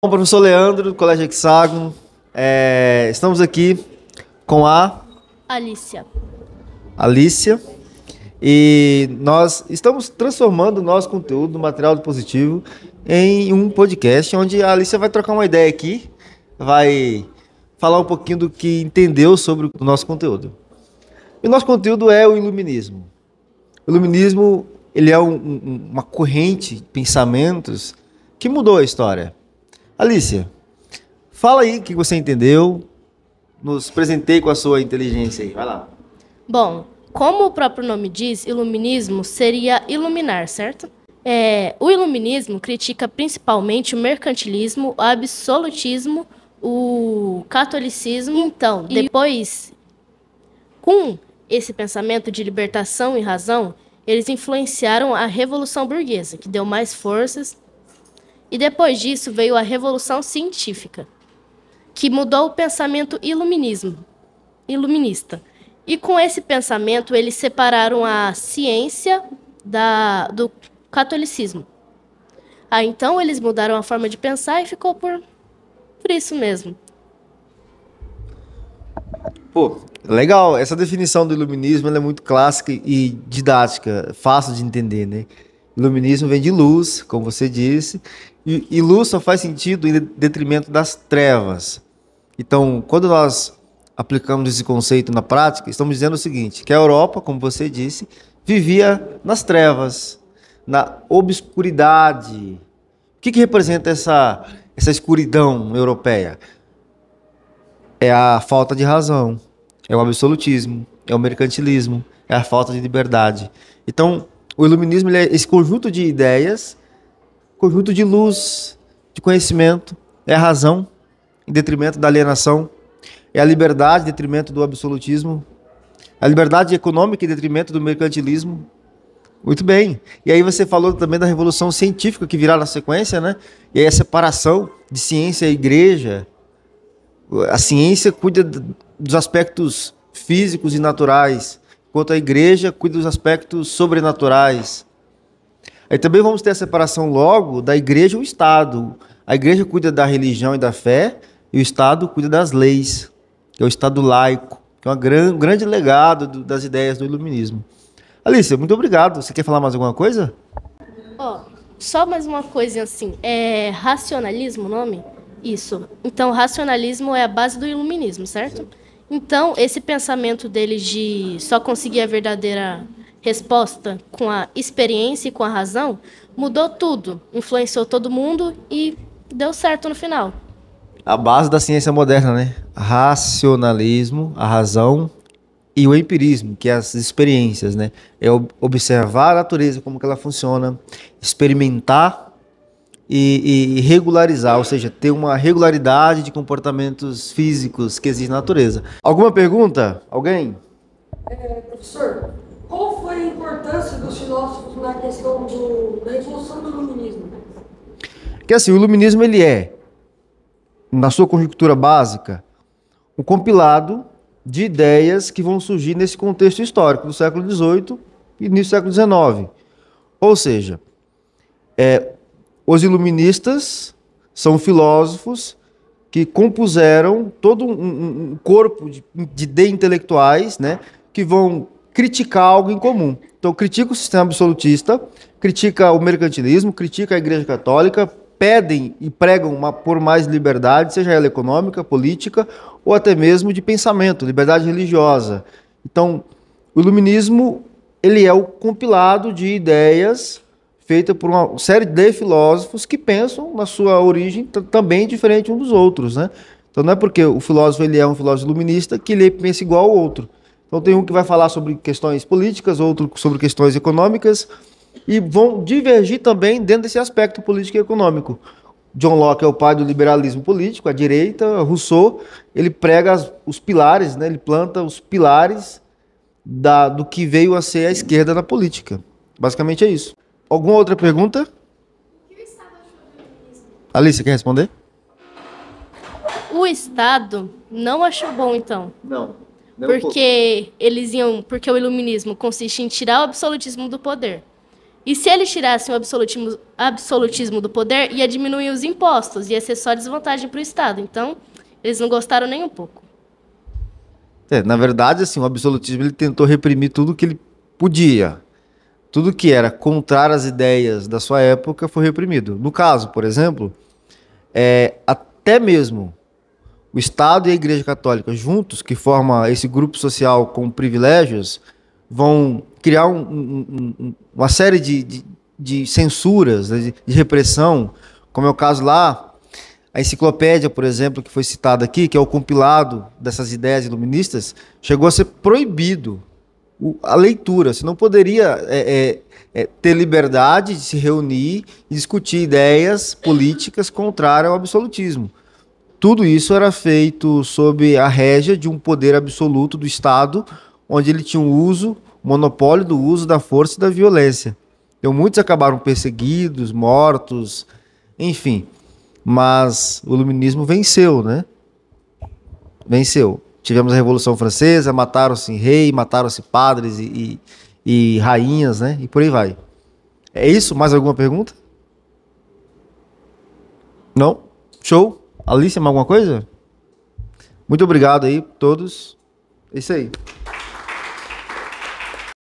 Bom, professor Leandro, do Colégio Hexágono, estamos aqui com a Alicia. Alicia e nós estamos transformando o nosso conteúdo, o material do positivo, em um podcast onde a Alicia vai trocar uma ideia aqui, vai falar um pouquinho do que entendeu sobre o nosso conteúdo. E o nosso conteúdo é o iluminismo. O iluminismo ele é uma corrente de pensamentos que mudou a história. Alicia, fala aí o que você entendeu, nos presenteie com a sua inteligência aí, vai lá. Bom, como o próprio nome diz, iluminismo seria iluminar, certo? O iluminismo critica principalmente o mercantilismo, o absolutismo, o catolicismo. Então, depois, com esse pensamento de libertação e razão, eles influenciaram a Revolução Burguesa, que deu mais forças. E depois disso veio a Revolução Científica, que mudou o pensamento iluminista. E com esse pensamento, eles separaram a ciência do catolicismo. Então eles mudaram a forma de pensar e ficou por isso mesmo. Pô, legal, essa definição do iluminismo ela é muito clássica e didática, fácil de entender, né? Iluminismo vem de luz, como você disse, e luz só faz sentido em detrimento das trevas. Então, quando nós aplicamos esse conceito na prática, estamos dizendo o seguinte, que a Europa, como você disse, vivia nas trevas, na obscuridade. O que representa essa escuridão europeia? É a falta de razão, é o absolutismo, é o mercantilismo, é a falta de liberdade. Então, o iluminismo ele é esse conjunto de ideias, conjunto de luz, de conhecimento, é a razão em detrimento da alienação, é a liberdade em detrimento do absolutismo, a liberdade econômica em detrimento do mercantilismo. Muito bem. E aí você falou também da revolução científica que virá na sequência, né? E aí a separação de ciência e igreja. A ciência cuida dos aspectos físicos e naturais, enquanto a igreja cuida dos aspectos sobrenaturais. Aí também vamos ter a separação logo da igreja e o Estado. A igreja cuida da religião e da fé, e o Estado cuida das leis, que é o Estado laico, que é um grande legado das ideias do iluminismo. Alice, muito obrigado. Você quer falar mais alguma coisa? Só mais uma coisa assim, é racionalismo o nome? Isso. Então, racionalismo é a base do iluminismo, certo? Então, esse pensamento deles de só conseguir a verdadeira resposta com a experiência e com a razão mudou tudo, influenciou todo mundo e deu certo no final. A base da ciência moderna, né? Racionalismo, a razão e o empirismo, que é as experiências, né? É observar a natureza, como que ela funciona, experimentar e regularizar, ou seja, ter uma regularidade de comportamentos físicos que existe na natureza. Alguma pergunta? Alguém? Professor, qual foi a importância dos filósofos na questão da evolução do iluminismo? Que assim, o iluminismo ele é, na sua conjectura básica, um compilado de ideias que vão surgir nesse contexto histórico do século XVIII e início do século XIX. Ou seja, os iluministas são filósofos que compuseram todo um corpo de intelectuais, né, que vão criticar algo em comum. Então, critica o sistema absolutista, critica o mercantilismo, critica a Igreja Católica, pedem e pregam por mais liberdade, seja ela econômica, política ou até mesmo de pensamento, liberdade religiosa. Então, o iluminismo ele é o compilado de ideias feita por uma série de filósofos que pensam na sua origem também diferente um dos outros, né? Então não é porque o filósofo ele é um filósofo iluminista que ele pensa igual ao outro. Então tem um que vai falar sobre questões políticas, outro sobre questões econômicas e vão divergir também dentro desse aspecto político e econômico. John Locke é o pai do liberalismo político, a direita, Rousseau, ele prega os pilares, né? Ele planta os pilares do que veio a ser a esquerda na política. Basicamente é isso. Alguma outra pergunta? O que o Estado achou do iluminismo? Alice, quer responder? O Estado não achou bom, então. Não. Porque o iluminismo consiste em tirar o absolutismo do poder. E se eles tirassem o absolutismo do poder, ia diminuir os impostos, ia ser só desvantagem para o Estado. Então, eles não gostaram nem um pouco. Na verdade, assim, o absolutismo ele tentou reprimir tudo que ele podia. Tudo que era contrário às ideias da sua época foi reprimido. No caso, por exemplo, até mesmo o Estado e a Igreja Católica juntos, que formam esse grupo social com privilégios, vão criar uma série de censuras, né, de repressão, como é o caso lá, a enciclopédia, por exemplo, que foi citada aqui, que é o compilado dessas ideias iluministas, chegou a ser proibido a leitura. Você não poderia ter liberdade de se reunir e discutir ideias políticas contrárias ao absolutismo. Tudo isso era feito sob a régia de um poder absoluto do Estado, onde ele tinha o monopólio do uso da força e da violência. Então, muitos acabaram perseguidos, mortos, enfim. Mas o iluminismo venceu, né? Venceu. Tivemos a Revolução Francesa, mataram-se rei, mataram-se padres e rainhas, né? E por aí vai. É isso? Mais alguma pergunta? Não? Show? Alice, mais alguma coisa? Muito obrigado aí, todos. É isso aí.